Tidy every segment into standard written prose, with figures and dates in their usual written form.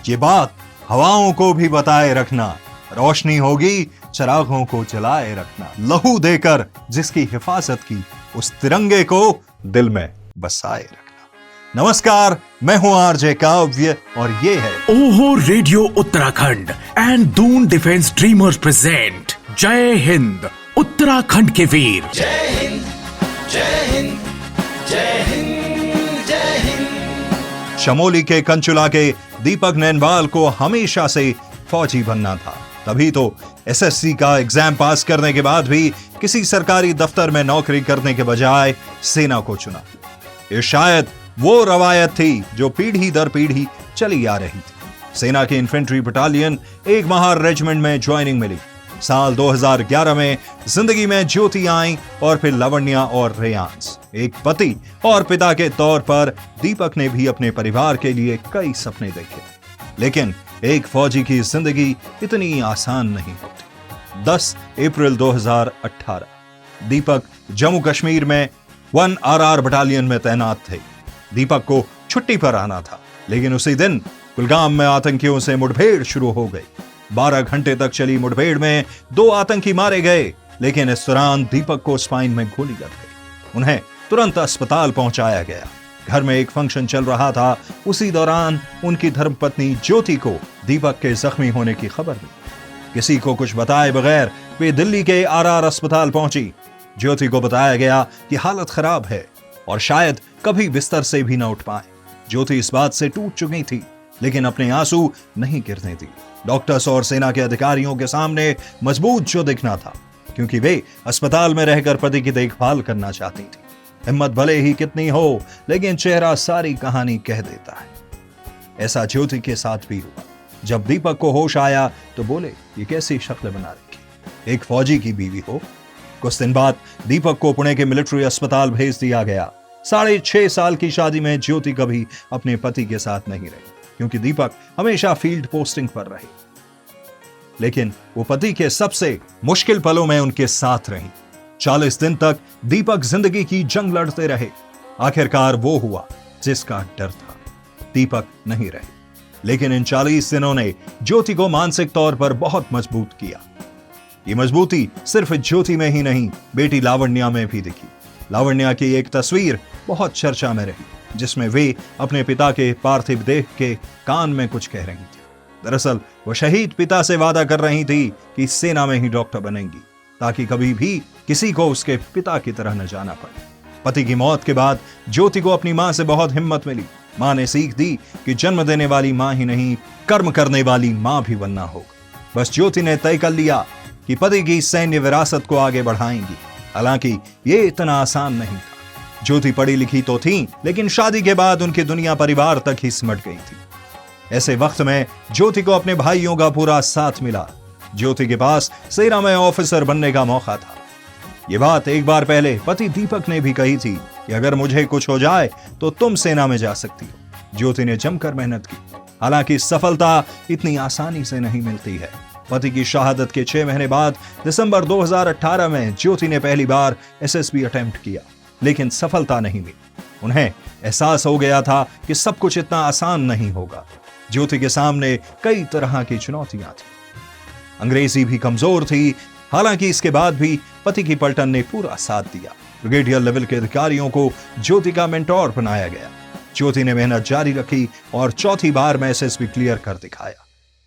ये बात हवाओं को भी बताए रखना, रोशनी होगी चिरागों को जलाए रखना, लहू देकर जिसकी हिफाजत की उस तिरंगे को दिल में बसाए रखना। नमस्कार, मैं हूं आरजे काव्य और ये है ओहो radio Uttarakhand and Doon defence dreamers present जय हिंद उत्तराखंड के वीर। जय हिंद, जय हिंद, जय हिंद, जय हिंद। चमोली के कंचुला के दीपक नैनवाल को हमेशा से फौजी बनना था, तभी तो एसएससी का एग्जाम पास करने के बाद भी किसी सरकारी दफ्तर में नौकरी करने के बजाय सेना को चुना। ये शायद वो रवायत थी जो पीढ़ी दर पीढ़ी चली आ रही थी। सेना के इन्फेंट्री बटालियन एक महार रेजिमेंट में ज्वाइनिंग मिली। साल 2011 में जिंदगी में ज्योति आई और फिर लावण्या और रेयांस। एक पति और पिता के तौर पर दीपक ने भी अपने परिवार के लिए कई सपने देखे, लेकिन एक फौजी की जिंदगी इतनी आसान नहीं होती। 10 अप्रैल 2018 दीपक जम्मू कश्मीर में 1 RR बटालियन में तैनात थे। दीपक को छुट्टी पर आना था, लेकिन उसी दिन कुलगाम में आतंकियों से मुठभेड़ शुरू हो गई। 12 घंटे तक चली मुठभेड़ में 2 आतंकी मारे गए, लेकिन इस दौरान दीपक को स्पाइन में गोली लग गई। उन्हें तुरंत अस्पताल पहुंचाया गया। घर में एक फंक्शन चल रहा था, उसी दौरान उनकी धर्मपत्नी ज्योति को दीपक के जख्मी होने की खबर मिली। किसी को कुछ बताए बगैर वे दिल्ली के RR अस्पताल पहुंची। ज्योति को बताया गया कि हालत खराब है और शायद कभी बिस्तर से भी न उठ पाए। ज्योति इस बात से टूट चुकी थी, लेकिन अपने आंसू नहीं गिरने दी। डॉक्टर्स और सेना के अधिकारियों के सामने मजबूत जो दिखना था, क्योंकि वे अस्पताल में रहकर पति की देखभाल करना चाहती थी। हिम्मत भले ही कितनी हो, लेकिन चेहरा सारी कहानी कह देता है। ऐसा ज्योति के साथ भी हुआ। जब दीपक को होश आया तो बोले, ये कैसी शक्ल बना रखी, एक फौजी की बीवी हो। कुछ दिन बाद दीपक को पुणे के मिलिट्री अस्पताल भेज दिया गया। 6.5 साल की शादी में ज्योति कभी अपने पति के साथ नहीं रही, क्योंकि दीपक हमेशा फील्ड पोस्टिंग पर रहे। लेकिन वो पति के सबसे मुश्किल पलों में उनके साथ रही। 40 दिन तक दीपक जिंदगी की जंग लड़ते रहे। आखिरकार वो हुआ जिसका डर था, दीपक नहीं रहे। लेकिन इन 40 दिनों ने ज्योति को मानसिक तौर पर बहुत मजबूत किया। ये मजबूती सिर्फ ज्योति में ही नहीं, बेटी लावण्या में भी दिखी। लावण्या की एक तस्वीर बहुत चर्चा में रही, जिसमें वे अपने पिता के पार्थिव देह के कान में कुछ कह रही थी। दरअसल वो शहीद पिता से वादा कर रही थी कि सेना में ही डॉक्टर बनेंगी, ताकि कभी भी किसी को उसके पिता की तरह न जाना पड़े। पति की मौत के बाद ज्योति को अपनी मां से बहुत हिम्मत मिली। मां ने सीख दी कि जन्म देने वाली मां ही नहीं, कर्म करने वाली मां भी बनना होगा। बस ज्योति ने तय कर लिया कि पति की सैन्य विरासत को आगे बढ़ाएंगी। हालांकि ये इतना आसान नहीं था। ज्योति पढ़ी लिखी तो थी, लेकिन शादी के बाद उनकी दुनिया परिवार तक ही सिमट गई थी। ऐसे वक्त में ज्योति को अपने भाइयों का पूरा साथ मिला। ज्योति के पास सेना में ऑफिसर बनने का मौका था। ये बात एक बार पहले पति दीपक ने भी कही थी कि अगर मुझे कुछ हो जाए तो तुम सेना में जा सकती हो। ज्योति ने जमकर मेहनत की। हालांकि सफलता इतनी आसानी से नहीं मिलती है। पति की शहादत के 6 महीने बाद दिसंबर 2018 में ज्योति ने पहली बार SSB अटेम्प्ट किया, लेकिन सफलता नहीं मिली। उन्हें एहसास हो गया था कि सब कुछ इतना आसान नहीं होगा। ज्योति के सामने कई तरह की चुनौतियां थी। अंग्रेजी भी कमजोर थी। हालांकि इसके बाद भी पति की पलटन ने पूरा साथ दिया। ब्रिगेडियर लेवल के अधिकारियों को ज्योति का मेंटोर बनाया गया। ज्योति ने मेहनत जारी रखी और चौथी बार में SSB क्लियर कर दिखाया।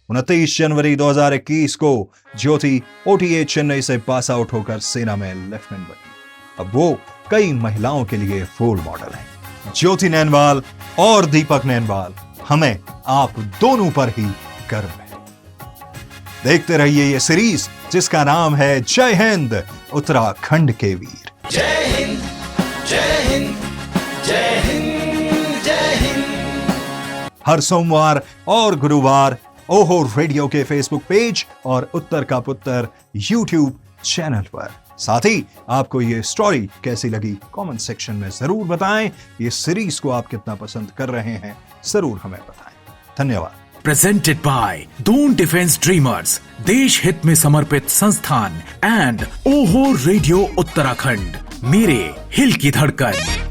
29 जनवरी 2021 को ज्योति OTA चेन्नई से पास आउट होकर सेना में लेफ्टिनेंट बनी। अब वो कई महिलाओं के लिए रोल मॉडल है। ज्योति नैनवाल और दीपक नैनवाल, हमें आप दोनों पर ही गर्व है। देखते रहिए ये सीरीज जिसका नाम है जय हिंद उत्तराखंड के वीर। जय हिंद, जय हिंद, जय हिंद, जय हिंद। हर सोमवार और गुरुवार ओहो रेडियो के फेसबुक पेज और उत्तर का पुत्र YouTube चैनल पर। साथ ही आपको ये स्टोरी कैसी लगी कमेंट सेक्शन में जरूर बताएं। ये सीरीज को आप कितना पसंद कर रहे हैं जरूर हमें बताएं। धन्यवाद। Presented by Doon defence dreamers, देश हित में समर्पित संस्थान एंड ओहो रेडियो उत्तराखंड, मेरे हिल की धड़कन।